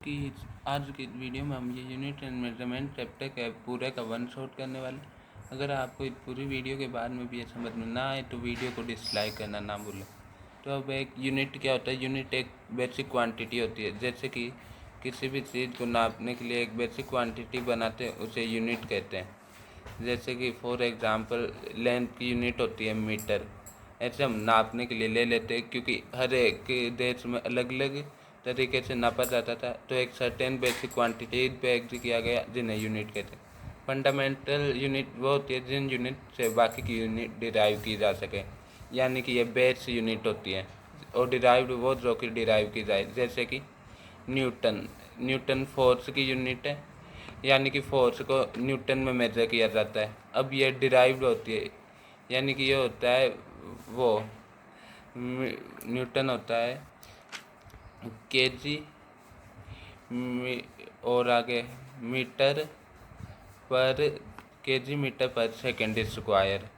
कि आज की वीडियो में हम ये यूनिट एंड मेजरमेंट चैप्टर का पूरे का वन शॉट करने वाले। अगर आपको इस पूरी वीडियो के बाद में भी ये समझ में ना आए तो वीडियो को डिसलाइक करना ना भूलें। तो अब एक यूनिट क्या होता है? यूनिट एक बेसिक क्वांटिटी होती है। जैसे कि किसी भी चीज़ को नापने के लिए एक बेसिक क्वांटिटी बनाते हैं, उसे यूनिट कहते हैं। जैसे कि फॉर एग्ज़ाम्पल लेंथ की यूनिट होती है मीटर। ऐसे हम नापने के लिए ले लेते हैं क्योंकि हर एक देश में अलग अलग तरीके से नापा जाता था। तो एक सर्टेन बेसिक क्वांटिटी पे एग्री किया गया जिन्हें यूनिट कहते हैं। फंडामेंटल यूनिट वो होती है जिन यूनिट से बाकी की यूनिट डिराइव की जा सके, यानी कि ये बेस यूनिट होती है। और डिराइव्ड वो जो कि डिराइव की जाए, जैसे कि न्यूटन। न्यूटन फोर्स की यूनिट है, यानी कि फोर्स को न्यूटन में मेजर किया जाता है। अब ये डिराइव्ड होती है, यानी कि ये होता है वो न्यूटन होता है केजी और आगे मीटर पर केजी मीटर पर सेकेंड स्क्वायर।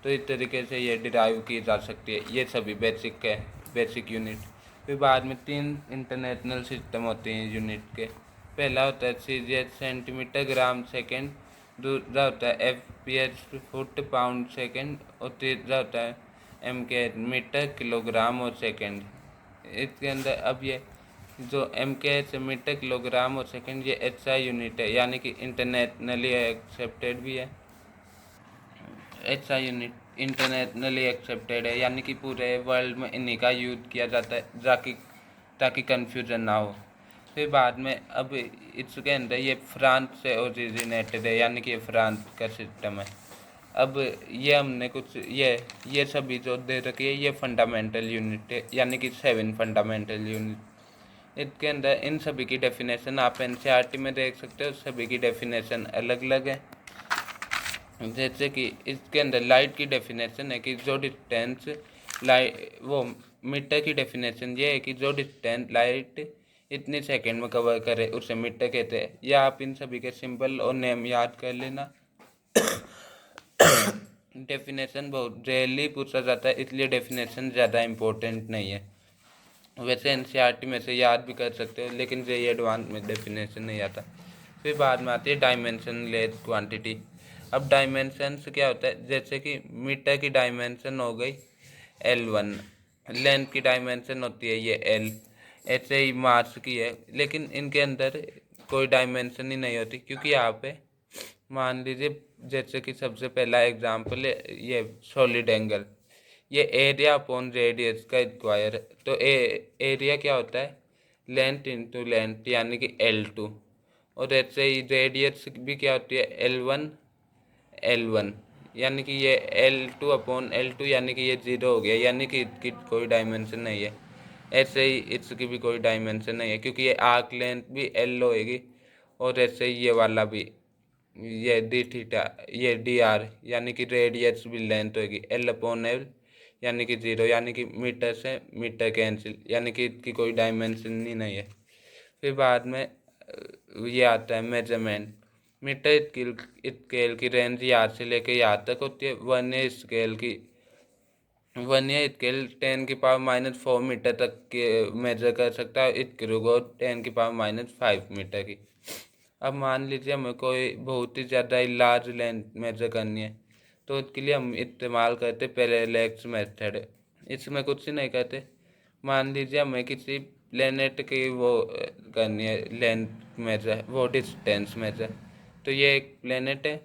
तो इस तरीके से ये डिराइव की जा सकती है। ये सभी बेसिक है, बेसिक यूनिट। फिर बाद में 3 इंटरनेशनल सिस्टम होते हैं यूनिट के। पहला होता है सीजीएच सेंटीमीटर ग्राम सेकेंड, दूसरा होता है एफपीएच फुट पाउंड सेकेंड, और तीसरा होता है एमके मीटर किलोग्राम और सेकेंड। इसके अंदर अब ये जो एमके मीटर किलोग्राम और सेकेंड, ये एसआई यूनिट है, यानी कि इंटरनेशनली एक्सेप्टेड भी है। एसआई यूनिट इंटरनेशनली एक्सेप्टेड है, यानी कि पूरे वर्ल्ड में इन्हीं का यूज़ किया जाता है ताकि कन्फ्यूजन ना हो। फिर बाद में अब इसके अंदर ये फ्रांस से ओरिजिनेटेड है, यानी कि ये फ्रांस का सिस्टम है। अब ये हमने कुछ ये सभी जो दे रखी है, ये फंडामेंटल यूनिट है, यानी कि 7 फंडामेंटल यूनिट। इसके अंदर इन सभी की डेफिनेशन आप एनसीईआरटी में देख सकते हो। सभी की डेफिनेशन अलग अलग है। जैसे कि इसके अंदर लाइट की डेफिनेशन है कि जो डिस्टेंस लाइट वो मीटर की डेफिनेशन ये है कि जो डिस्टेंस लाइट इतने सेकंड में कवर करे उसे मीटर कहते हैं। या आप इन सभी के सिंबल और नेम याद कर लेना। डेफिनेशन बहुत रेयरली पूछा जाता है, इसलिए डेफिनेशन ज़्यादा इम्पोर्टेंट नहीं है। वैसे एनसीईआरटी में से याद भी कर सकते हो, लेकिन ये एडवांस में डेफिनेशन नहीं आता। फिर बाद में आती है डायमेंशन लेस क्वांटिटी। अब डायमेंशंस क्या होता है? जैसे कि मीटर की डायमेंशन हो गई L1, लेंथ की डायमेंशन होती है ये L, ऐसे ही मास की है। लेकिन इनके अंदर कोई डायमेंशन ही नहीं होती, क्योंकि यहाँ पे मान लीजिए जैसे कि सबसे पहला एग्जांपल है ये सॉलिड एंगल। ये एरिया अपॉन रेडियस का स्क्वायर है। तो एरिया क्या होता है? लेंथ इंटू लेंथ, यानी कि L2। और ऐसे ही रेडियस भी क्या होती है? L1, यानी कि ये L2 अपॉन L2, यानी कि ये 0 हो गया, यानी कि इसकी कोई डायमेंशन नहीं है। ऐसे ही इसकी भी कोई डायमेंशन नहीं है, क्योंकि ये आर्क लेंथ भी L होएगी। और ऐसे ही ये वाला भी, ये डी थीटा, ये डी आर, यानी कि रेडियस भी लेंथ होगी L अपॉन L, यानी कि 0, यानी कि मीटर से मीटर कैंसिल, यानी कि इसकी कोई डायमेंशन ही नहीं है। फिर बाद में ये आता है मेजरमेंट। मीटर स्केल की रेंज यहाँ से लेके यहाँ तक होती है। वर्नियर स्केल 10⁻⁻⁴ मीटर तक के मेजर कर सकता है। स्क्रू को 10⁻⁵ मीटर की। अब मान लीजिए हमें कोई बहुत ही ज़्यादा लार्ज लेंथ मेजर करनी है, तो उसके लिए हम इस्तेमाल करते पैरेलैक्स मेथड। इसमें कुछ नहीं करते। मान लीजिए हमें किसी प्लेनेट की वो करनी है लेंथ मेजर, वो डिस्टेंस मेजर। तो ये एक प्लेनेट है,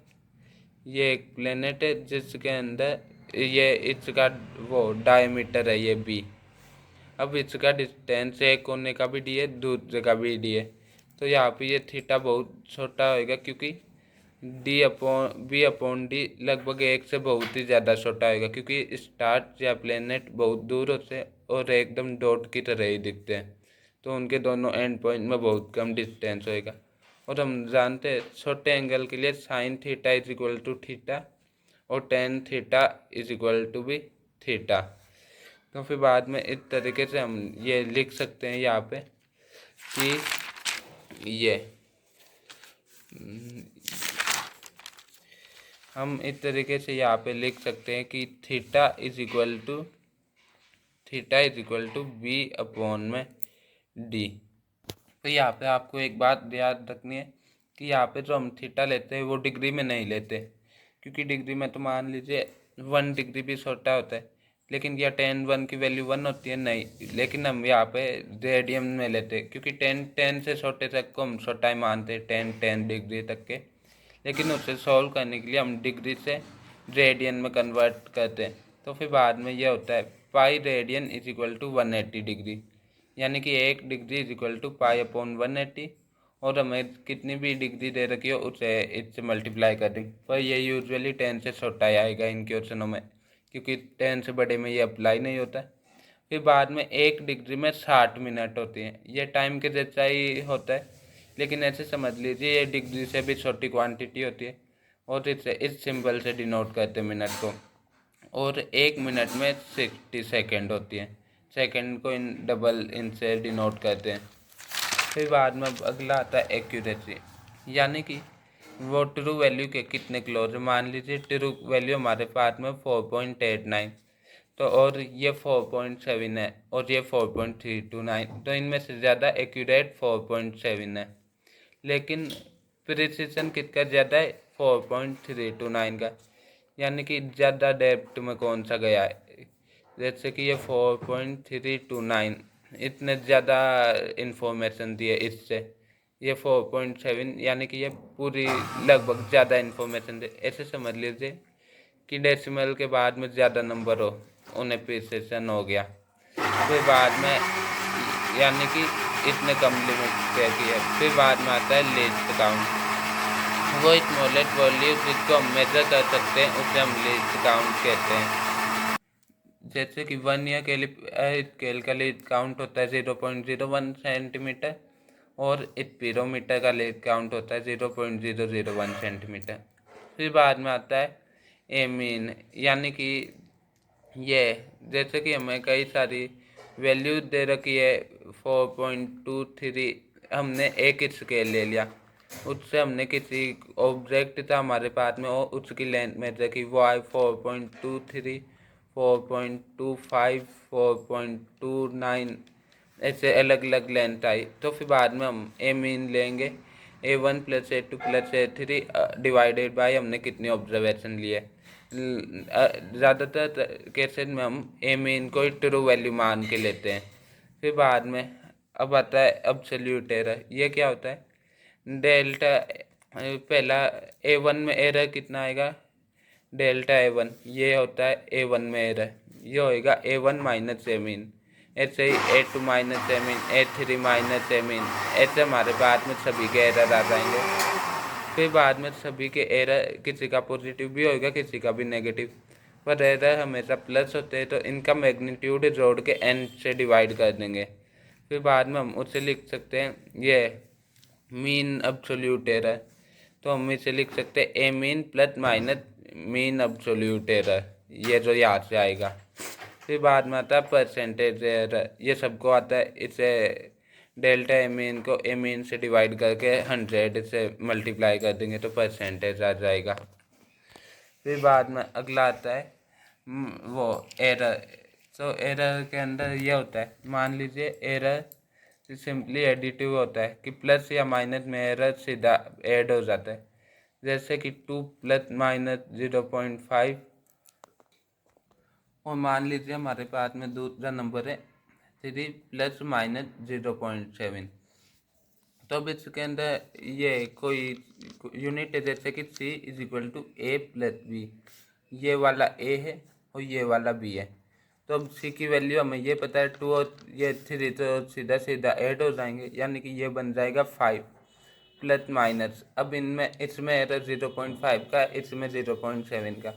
ये एक प्लेनेट है जिसके अंदर ये इसका वो डायमीटर है ये b। अब इसका डिस्टेंस एक कोने का भी d है, दूसरे का भी d है। तो यहाँ पे ये थीटा बहुत छोटा होएगा, क्योंकि बी अपॉन डी लगभग 1 से बहुत ही ज़्यादा छोटा होगा, क्योंकि स्टार या प्लेनेट बहुत दूर होते हैं और एकदम डॉट की तरह ही दिखते हैं। तो उनके दोनों एंड पॉइंट में बहुत कम डिस्टेंस होएगा। और हम जानते हैं छोटे एंगल के लिए sin theta is equal to theta और tan theta is equal to भी थीटा। तो फिर बाद में इस तरीके से हम ये लिख सकते हैं यहाँ पे कि ये हम इस तरीके से यहाँ पे लिख सकते हैं कि theta is equal to B upon में डी। तो यहाँ पे आपको एक बात याद रखनी है कि यहाँ पे जो हम थीटा लेते हैं वो डिग्री में नहीं लेते, क्योंकि डिग्री में तो मान लीजिए 1 डिग्री भी छोटा होता है, लेकिन यह tan 1 की वैल्यू 1 होती है नहीं, लेकिन हम यहाँ पे रेडियन में लेते हैं, क्योंकि 10 से छोटे तक को हम छोटा ही मानते हैं, 10 डिग्री तक के। लेकिन उसे सॉल्व करने के लिए हम डिग्री से रेडियन में कन्वर्ट करते हैं। तो फिर बाद में यह होता है pi radian is equal to 180 degree, यानी कि 1 degree is equal to pi upon 180। और हमें कितनी भी डिग्री दे रखी हो उसे इससे मल्टीप्लाई कर देंगे, पर ये यूजुअली 10 से छोटा ही आएगा इन क्वेश्चनों में, क्योंकि 10 से बड़े में ये अप्लाई नहीं होता। फिर बाद में 1 डिग्री में 60 मिनट होती हैं, ये टाइम के जैसा ही होता है, लेकिन ऐसे समझ लीजिए ये डिग्री से भी छोटी क्वांटिटी होती है, और इसे इस सिंबल से डिनोट करते हैं मिनट को। और 1 मिनट में 60 सेकेंड होती है, सेकेंड को इन डबल इनसे डिनोट करते हैं। फिर बाद में अगला आता है एक्यूरेसी, यानी कि वो ट्रू वैल्यू के कितने क्लोज है। मान लीजिए ट्रू वैल्यू हमारे पास में 4.89, तो और ये 4.7 है और ये 4.329, तो इनमें से ज़्यादा एक्यूरेट 4.7 है, लेकिन प्रिसिशन किसका ज़्यादा है, 4.329 का, यानी कि ज़्यादा डेप्थ में कौन सा गया है। जैसे कि ये 4.329 इतने ज़्यादा इन्फॉर्मेशन दिए, इससे ये 4.7 यानी कि ये पूरी लगभग ज़्यादा इन्फॉर्मेशन दे। ऐसे समझ लीजिए कि डेसिमल के बाद में ज़्यादा नंबर हो, उन्हें प्रिसिशन हो गया। फिर बाद में यानी कि इतने कम लिमिट तय की है। फिर बाद में आता है लीस्ट काउंट, वो स्मॉलेस्ट वैल्यू जिसको हम मेजर कर सकते हैं उसे हम लीस्ट काउंट कहते हैं। जैसे कि 1 ईयर के लिए स्केल का लीस्ट काउंट होता है 0.01 सेंटीमीटर, और स्पीडोमीटर का लीस्ट काउंट होता है 0.001 सेंटीमीटर। फिर बाद में आता है एमीन, यानी कि ये जैसे कि हमें कई सारी वैल्यू दे रखी है 4.23, हमने एक स्केल ले लिया, उससे हमने किसी ऑब्जेक्ट था हमारे पास में और उसकी लेंथ में देखी वो आई 4.23, 4.25, 4.29, ऐसे अलग अलग लेंथ आई। तो फिर बाद में हम ए मीन लेंगे, A1 + A2 + A3 divided by हमने कितनी ऑब्जर्वेशन लिए। ज़्यादातर केसेस में हम ए मीन को ट्रू वैल्यू मान के लेते हैं। फिर बाद में अब आता है एब्सोल्यूट एरर, ये क्या होता है, डेल्टा पहला A1 में एरर कितना आएगा, डेल्टा A1, ये होता है A1 में एरर, ये होएगा A1 माइनस ए मीन। ऐसे ही A2 माइनस ए मीन, A3 माइनस ए मीन, ऐसे हमारे बाद में सभी के एरर आ जाएंगे। फिर बाद में सभी के एरर किसी का पॉजिटिव भी होएगा, किसी का भी नेगेटिव, पर एरर हमेशा प्लस होते हैं, तो इनका मैग्नीट्यूड जोड़ के n से डिवाइड कर देंगे। फिर बाद में हम उसे लिख सकते हैं ये मीन एब्सोल्यूट एरर, तो हम इसे लिख सकते हैं a mean plus minus mean absolute error, ये जो यहाँ से आएगा। फिर बाद में आता है परसेंटेज एरर, ये सबको आता है, इसे डेल्टा ए मीन को ए मीन से डिवाइड करके 100 से मल्टीप्लाई कर देंगे तो परसेंटेज आ जाएगा। फिर बाद में अगला आता है वो एरर, तो एरर के अंदर ये होता है, मान लीजिए एरर सिंपली एडिटिव होता है कि प्लस या माइनस में एरर सीधा ऐड हो जाता है। जैसे कि 2 ± 0.5, और मान लीजिए हमारे पास में दूसरा नंबर है 3 ± 0.7, तो अब इसके अंदर ये कोई यूनिट है, जैसे कि C = A + B, ये वाला A है और ये वाला B है। तो अब C की वैल्यू हमें ये पता है 2 और ये 3 तो सीधा सीधा ऐड हो जाएंगे, यानी कि ये बन जाएगा 5 प्लस माइनस। अब इनमें इसमें एरर 0.5 का, इसमें 0.7 का,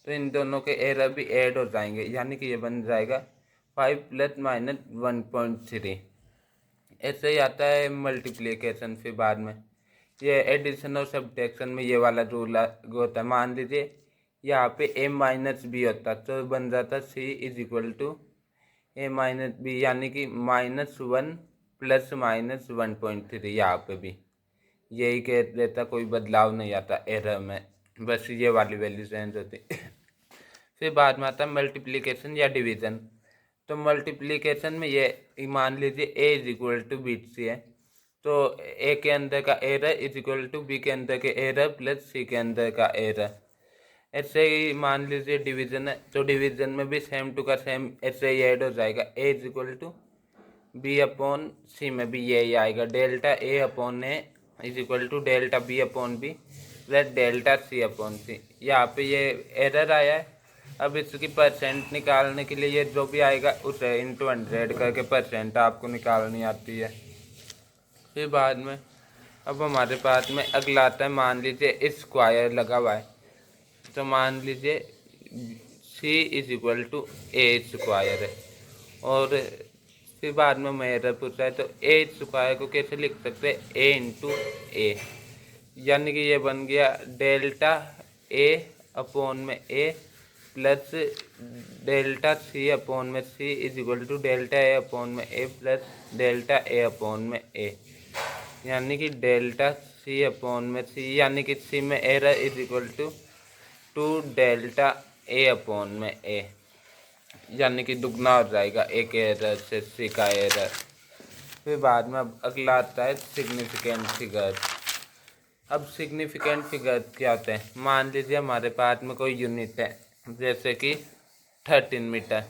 तो इन दोनों के एरर भी ऐड हो जाएंगे, यानी कि ये बन जाएगा 5 ± 1.3। ऐसे ही आता है मल्टीप्लिकेशन। फिर बाद में ये एडिशन और सब्ट्रैक्शन में ये वाला रूल होता है। मान लीजिए यहाँ पे A - B होता तो बन जाता C = A - B, यानी कि -1 ± 1.3, यहाँ पे भी यही कह देता, कोई बदलाव नहीं आता एरर में, बस ये वाली वैल्यू चेंज होती। फिर बाद में आता है मल्टीप्लिकेशन या डिवीज़न। तो मल्टीप्लिकेशन में ये मान लीजिए A = BC है, तो ए के अंदर का error is equal to B के अंदर के एरर प्लस सी के अंदर का एरर। ऐसे ही मान लीजिए डिवीजन है, तो डिवीजन में भी सेम टू का सेम ऐसे ही ऐड हो जाएगा। A is equal to B upon C में भी यही आएगा, delta A upon A is equal to delta B upon B plus delta C upon C. यहाँ पे ये एरर आया है। अब इसकी परसेंट निकालने के लिए ये जो भी आएगा उसे इंटू 100 करके परसेंट आपको निकालनी आती है। फिर बाद में अब हमारे पास में अगला आता है, मान लीजिए स्क्वायर लगा हुआ है, तो मान लीजिए C is equal to A square है, और फिर बाद में मेरा पूछा है तो ए स्क्वायर को कैसे लिख सकते हैं, ए इंटू ए, यानी कि ये बन गया डेल्टा ए अपॉन में A plus delta C upon में C is equal to delta A upon में A plus delta A upon में ए, यानी कि डेल्टा सी अपॉन में सी, यानी कि सी में error is equal to delta A upon में ए, यानी कि दुगना हो जाएगा ए के एरर से सी का एरर। फिर बाद में अब अगला आता है सिग्निफिकेंट फिगर। अब सिग्निफिकेंट फिगर क्या होते हैं, मान लीजिए हमारे पास में कोई यूनिट है जैसे कि 13 मीटर।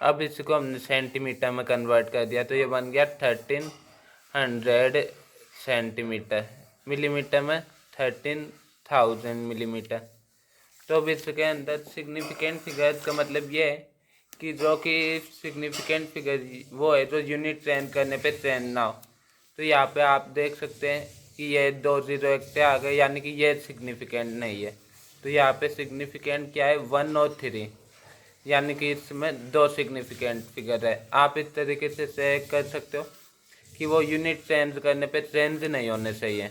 अब इसको हमने सेंटीमीटर में कन्वर्ट कर दिया तो ये बन गया 1300 सेंटीमीटर, मिलीमीटर में 13,000 मिलीमीटर। तो अब इसके अंदर सिग्निफिकेंट फिगर का मतलब ये है कि जो कि सिग्निफिकेंट फिगर वो है जो यूनिट चेंज करने पे चेंज ना हो। तो यहाँ पे आप देख सकते हैं कि ये 2 0 1 से आ गए, यानी कि ये सिग्निफिकेंट नहीं है। तो यहाँ पे सिग्निफिकेंट क्या है, 1 और 3, यानी कि इसमें 2 सिग्निफिकेंट फिगर है। आप इस तरीके से चेक कर सकते हो कि वो यूनिट चेंज करने पे चेंज नहीं होने चाहिए।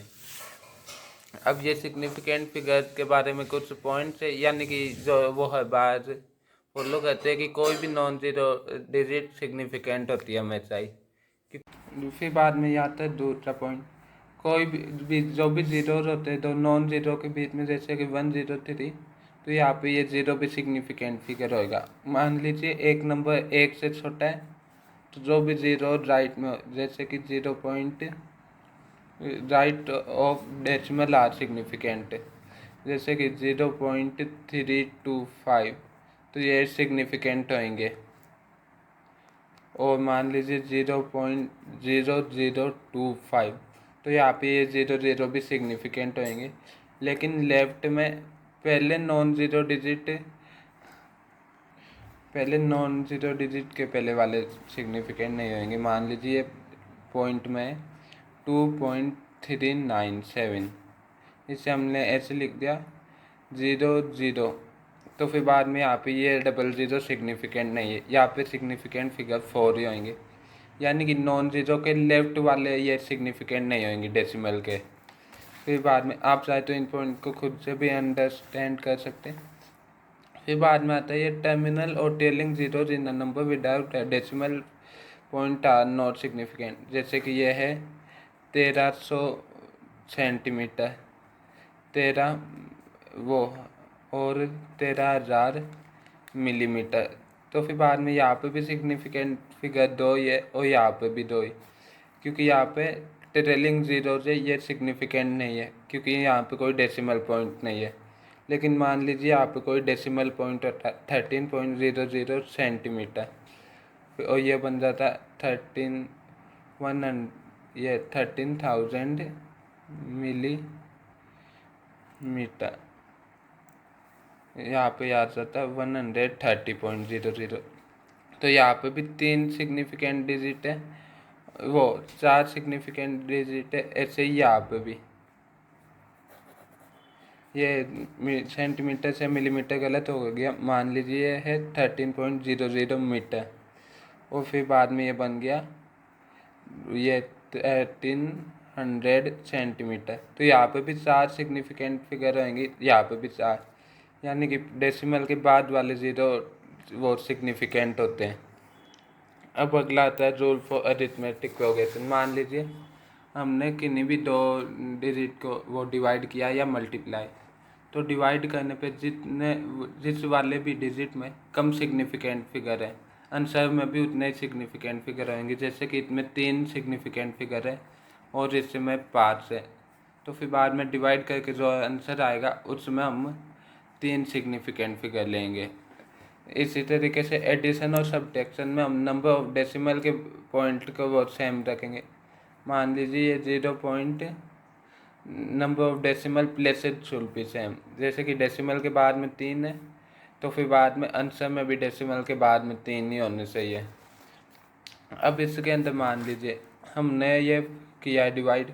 अब ये सिग्निफिकेंट फिगर के बारे में कुछ पॉइंट्स है, यानी कि जो वो हर बार फॉलो करते हैं कि कोई भी नॉन जीरो डिजिट सिग्निफिकेंट होती है हमेशा ही। फिर बाद में आता है दूसरा पॉइंट, कोई भी जो भी जीरोज होते हैं, दो नॉन जीरो के बीच में, जैसे कि 1 0 3, तो यहाँ पे ये जीरो भी सिग्निफिकेंट फिगर होगा। मान लीजिए एक नंबर 1 से छोटा है, तो जो भी जीरो राइट में, जैसे कि 0 point right of decimal are significant, जैसे कि 0.325, तो ये सिग्निफिकेंट होंगे। और मान लीजिए 0.0025, तो यहाँ पे ये 0 भी सिग्निफिकेंट होंगे। लेकिन लेफ्ट में पहले नॉन जीरो डिजिट के पहले वाले सिग्निफिकेंट नहीं होंगे। मान लीजिए पॉइंट में 2.397, इसे हमने ऐसे लिख दिया 0 तो फिर बाद में यहाँ पे ये 00 सिग्निफिकेंट नहीं है, यहाँ पे सिग्निफिकेंट फिगर 4 ही होंगे, यानी कि नॉन जीरो के लेफ्ट वाले ये सिग्निफिकेंट नहीं होंगे डेसिमल के। फिर बाद में आप चाहे तो इन पॉइंट को खुद से भी अंडरस्टैंड कर सकते हैं। फिर बाद में आता है ये टर्मिनल और trailing zeros in the number without decimal point are not significant, जैसे कि ये है 1300 सेंटीमीटर, 13 वो और 13,000 मिलीमीटर। तो फिर बाद में यहाँ पे भी सिग्निफिकेंट फिगर 2 ही है और यहाँ पे भी 2 ही, क्योंकि यहाँ पे ट्रेलिंग जीरो से ये सिग्निफिकेंट नहीं है, क्योंकि यहाँ पे कोई डेसिमल पॉइंट नहीं है। लेकिन मान लीजिए यहाँ पे कोई डेसिमल पॉइंट होता है 13.00 सेंटीमीटर, और ये बन जाता 13,000 मिलीमीटर, यहाँ पे याद रहता है 130.00। तो यहाँ पे भी 3 सिग्निफिकेंट डिजिट है, वो 4 सिग्निफिकेंट डिजिट है। ऐसे ही यहाँ पे भी ये सेंटीमीटर से मिलीमीटर गलत हो गया, मान लीजिए ये है 13.00 मीटर, और फिर बाद में ये बन गया ये 1300 सेंटीमीटर। तो यहाँ पे भी 4 सिग्निफिकेंट फिगर होंगे, यहाँ पे भी 4, यानी कि डेसिमल के बाद वाले जीरो वो सिग्निफिकेंट होते हैं। अब अगला आता है रूल फॉर अरिथमेटिक प्रोग्रेशन। मान लीजिए हमने किन्हीं भी 2 डिजिट को वो डिवाइड किया या मल्टीप्लाई, तो डिवाइड करने पे जिस वाले भी डिजिट में कम सिग्निफिकेंट फिगर है, आंसर में भी उतने ही सिग्निफिकेंट फिगर होंगे। जैसे कि इसमें 3 सिग्निफिकेंट फिगर है और इसमें 5 है। तो फिर बाद में डिवाइड करके जो आंसर आएगा उसमें हम 3 सिग्निफिकेंट फिगर लेंगे। इसी तरीके से एडिशन और सब्ट्रैक्शन में हम नंबर ऑफ डेसिमल के पॉइंट को वो सेम रखेंगे। मान लीजिए ये 0 point number of decimal places should be same. जैसे कि डेसिमल के बाद में 3 है तो फिर बाद में आंसर में भी डेसिमल के बाद में 3 ही होने चाहिए। अब इसके अंदर मान लीजिए हमने ये किया डिवाइड,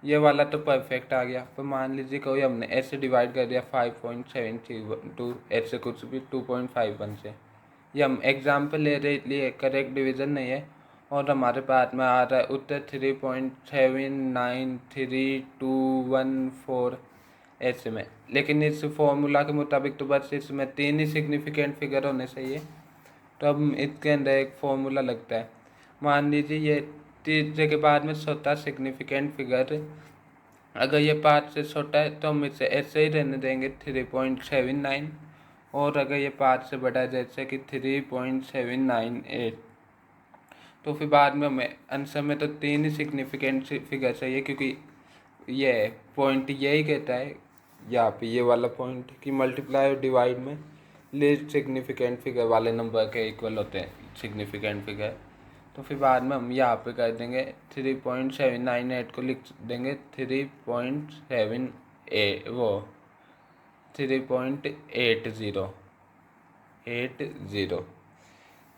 ये वाला तो परफेक्ट आ गया। तो मान लीजिए कोई हमने ऐसे डिवाइड कर दिया 5.732 ऐसे कुछ भी 2.51 से। ये हम एग्जाम्पल ले रहे इसलिए करेक्ट डिवीज़न नहीं है। और हमारे पास में आ रहा है उत्तर 3.79314 ऐसे में। लेकिन इस फॉर्मूला के मुताबिक तो बस इसमें 3 ही सिग्निफिकेंट फिगर होने चाहिए। तो अब इसके अंदर एक फॉर्मूला लगता है। मान लीजिए ये तीसरे के बाद में छोटा सिग्निफिकेंट फिगर अगर ये 5 से छोटा है तो हम इसे ऐसे ही रहने देंगे 3.79। और अगर ये 5 से बड़ा है जैसे कि 3.798 तो फिर बाद में हमें आंसर में तो 3 ही सिग्निफिकेंट फिगर चाहिए, क्योंकि ये पॉइंट यही कहता है यहाँ पे ये वाला पॉइंट कि मल्टीप्लाई और डिवाइड में लीस्ट सिग्निफिकेंट फिगर वाले नंबर के इक्वल होते हैं सिग्निफिकेंट फिगर। तो फिर बाद में हम यहाँ पे कर देंगे 3.798 को लिख देंगे 3.80।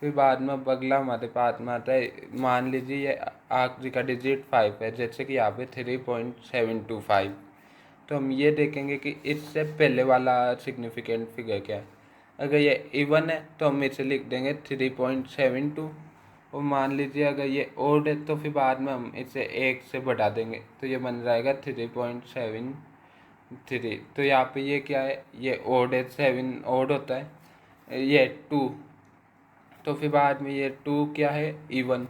फिर बाद में अगला हमारे पास में आता है, मान लीजिए ये आखिरी का डिजिट 5 है जैसे कि यहाँ पे 3.725। तो हम ये देखेंगे कि इससे पहले वाला सिग्निफिकेंट फिगर क्या है। अगर ये इवन है तो हम इसे लिख देंगे 3.72। और मान लीजिए अगर ये ओड है तो फिर बाद में हम इसे 1 से बढ़ा देंगे तो ये बन जाएगा 3.73। तो यहाँ पे ये क्या है, ये ओड है, 7 ओड होता है, ये 2। तो फिर बाद में ये 2 क्या है, इवन।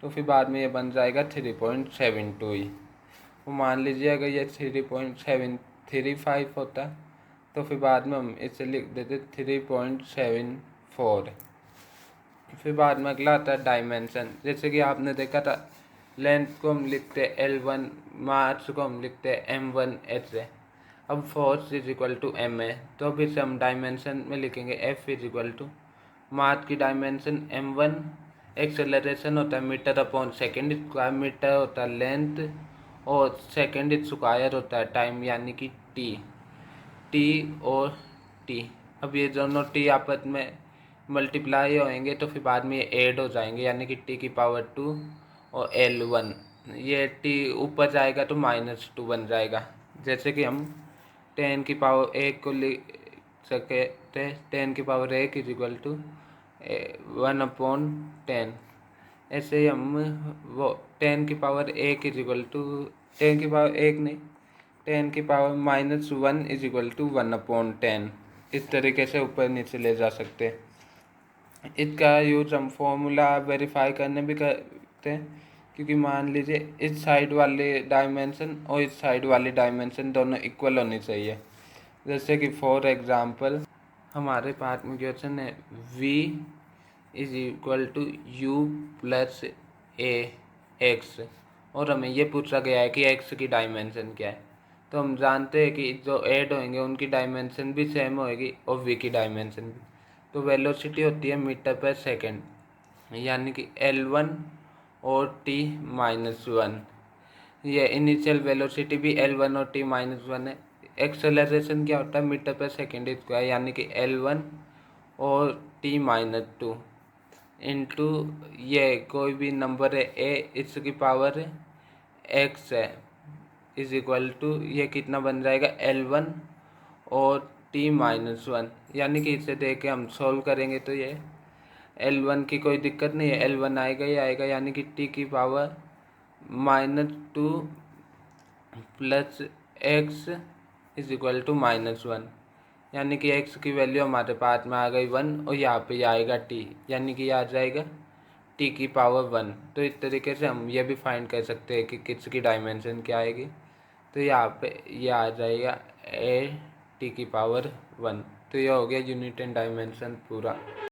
तो फिर बाद में ये बन जाएगा 3.72 ही। वो मान लीजिए अगर ये 3.735 होता तो फिर बाद में हम इसे लिख देते 3.74। फिर बाद में अगला आता है डायमेंशन। जैसे कि आपने देखा था लेंथ को हम लिखते हैं L1, मार्च को हम लिखते हैं M1 ऐसे। अब force is equal to M है तो अब इसे हम डायमेंशन में लिखेंगे F इज इक्वल टू मार्च की डायमेंशन M1, एक्सेलरेशन होता है metre upon second square, metre होता है लेंथ और सेकेंड स्क्वायर होता है टाइम यानी कि टी और टी। अब ये दोनों टी आपस में मल्टीप्लाई होएंगे तो फिर बाद में ये ऐड हो जाएंगे यानी कि टी की पावर 2 और L1। ये टी ऊपर जाएगा तो -2 बन जाएगा। जैसे कि हम 10 की पावर 1 को लिख सके थे 10 की पावर 1 इज इक्वल टू 1/10। ऐसे ही हम वो 10 की पावर 1 इज इक्वल टू 10 की पावर 1 नहीं 10 की पावर -1 इज इक्वल टू 1/10। इस तरीके से ऊपर नीचे ले जा सकते हैं। इसका यूज हम फॉर्मूला वेरीफाई करने भी करते हैं, क्योंकि मान लीजिए इस साइड वाले डायमेंशन और इस साइड वाली डायमेंशन दोनों इक्वल होनी चाहिए। जैसे कि फॉर एग्जांपल हमारे पास में क्वेश्चन है v is equal to U plus A X और हमें ये पूछा गया है कि x की डायमेंशन क्या है। तो हम जानते हैं कि जो ऐड होंगे उनकी डायमेंशन भी सेम होएगी और v की डायमेंशन भी। तो वेलोसिटी होती है मीटर पर सेकेंड यानी कि L1 और t-1। ये इनिशियल वेलोसिटी भी L1 और t-1 है। एक्सेलरेशन क्या होता है मीटर पर सेकेंड स्क्वायर यानी कि L1 और t-2 इंटू ये कोई भी नंबर है a इसकी पावर x है इज इक्वल टू ये कितना बन जाएगा L1 और t-1 यानी कि इसे देख के हम सॉल्व करेंगे तो ये L1 की कोई दिक्कत नहीं है, L1 आएगा ही आएगा यानी कि t की power -2 plus x is equal to -1 यानी कि x की वैल्यू हमारे पास में आ गई 1 और यहाँ पे आएगा t यानी कि आ जाएगा t की पावर 1। तो इस तरीके से हम ये भी फाइंड कर सकते हैं कि किसकी डायमेंशन क्या आएगी। तो यहाँ पे ये आ जाएगा a t की पावर 1। तो ये हो गया यूनिट एंड डायमेंशन पूरा।